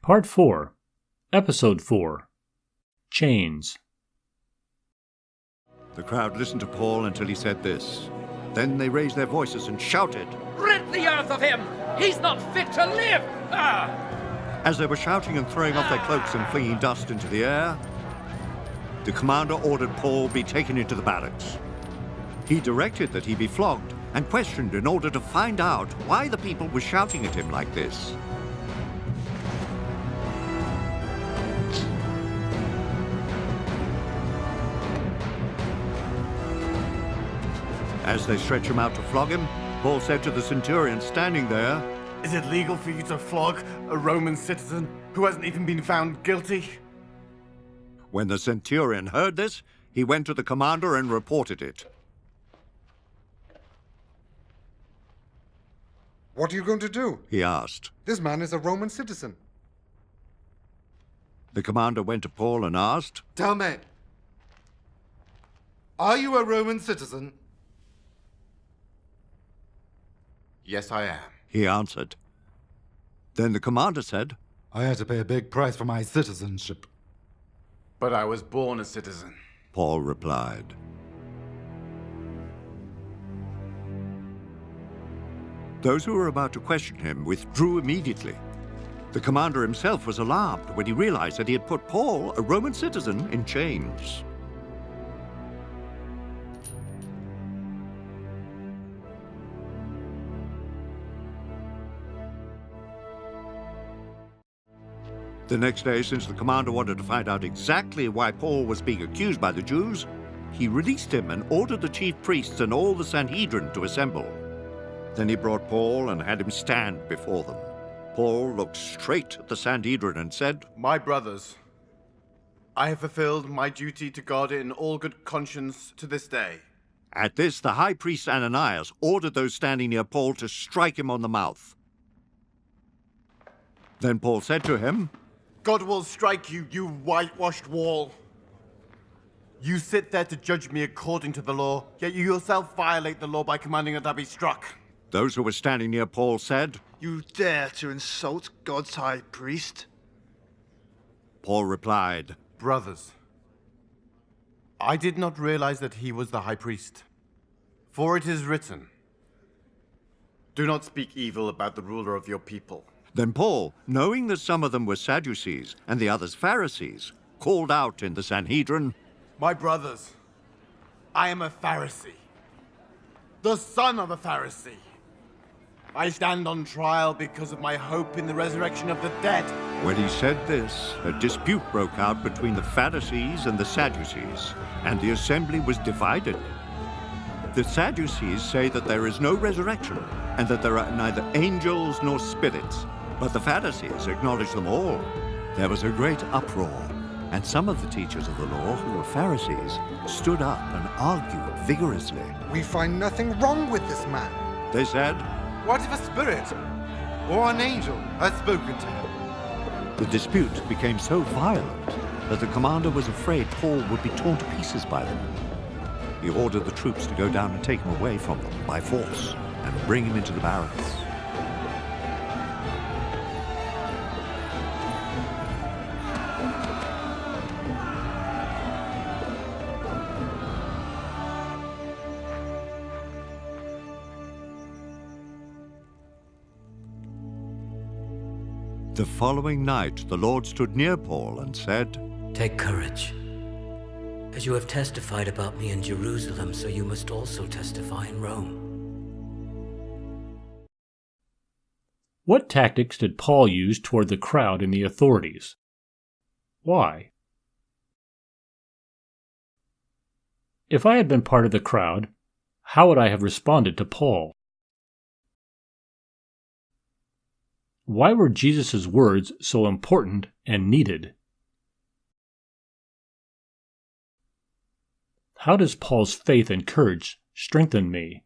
Part 4, Episode 4, Chains. The crowd listened to Paul until he said this. Then they raised their voices and shouted, "Rid the earth of him! He's not fit to live!" As they were shouting and throwing off their cloaks and flinging dust into the air, the commander ordered Paul be taken into the barracks. He directed that he be flogged and questioned in order to find out why the people were shouting at him like this. As they stretched him out to flog him, Paul said to the centurion standing there, "Is it legal for you to flog a Roman citizen who hasn't even been found guilty?" When the centurion heard this, he went to the commander and reported it. "What are you going to do?" he asked. "This man is a Roman citizen." The commander went to Paul and asked, "Tell me, are you a Roman citizen?" "Yes, I am." he answered. Then the commander said, "I had to pay a big price for my citizenship." "But I was born a citizen." Paul replied. Those who were about to question him withdrew immediately. The commander himself was alarmed when he realized that he had put Paul, a Roman citizen, in chains. The next day, since the commander wanted to find out exactly why Paul was being accused by the Jews, he released him and ordered the chief priests and all the Sanhedrin to assemble. Then he brought Paul and had him stand before them. Paul looked straight at the Sanhedrin and said, "My brothers, I have fulfilled my duty to God in all good conscience to this day." At this, the high priest Ananias ordered those standing near Paul to strike him on the mouth. Then Paul said to him, "God will strike you, you whitewashed wall. You sit there to judge me according to the law, yet you yourself violate the law by commanding that I be struck." Those who were standing near Paul said, "You dare to insult God's high priest?" Paul replied, "Brothers, I did not realize that he was the high priest. For it is written, 'Do not speak evil about the ruler of your people.'" Then Paul, knowing that some of them were Sadducees and the others Pharisees, called out in the Sanhedrin, "My brothers, I am a Pharisee, the son of a Pharisee. I stand on trial because of my hope in the resurrection of the dead." When he said this, a dispute broke out between the Pharisees and the Sadducees, and the assembly was divided. The Sadducees say that there is no resurrection, and that there are neither angels nor spirits, but the Pharisees acknowledge them all. There was a great uproar, and some of the teachers of the law, who were Pharisees, stood up and argued vigorously. "We find nothing wrong with this man. They said, What if a spirit or an angel has spoken to him?" the dispute became so violent that the commander was afraid Paul would be torn to pieces by them. He ordered the troops to go down and take him away from them by force and bring him into the barracks. The following night, the Lord stood near Paul and said, "Take courage. As you have testified about me in Jerusalem, so you must also testify in Rome." What tactics did Paul use toward the crowd and the authorities? Why? If I had been part of the crowd, how would I have responded to Paul? Why were Jesus' words so important and needed? How does Paul's faith and courage strengthen me?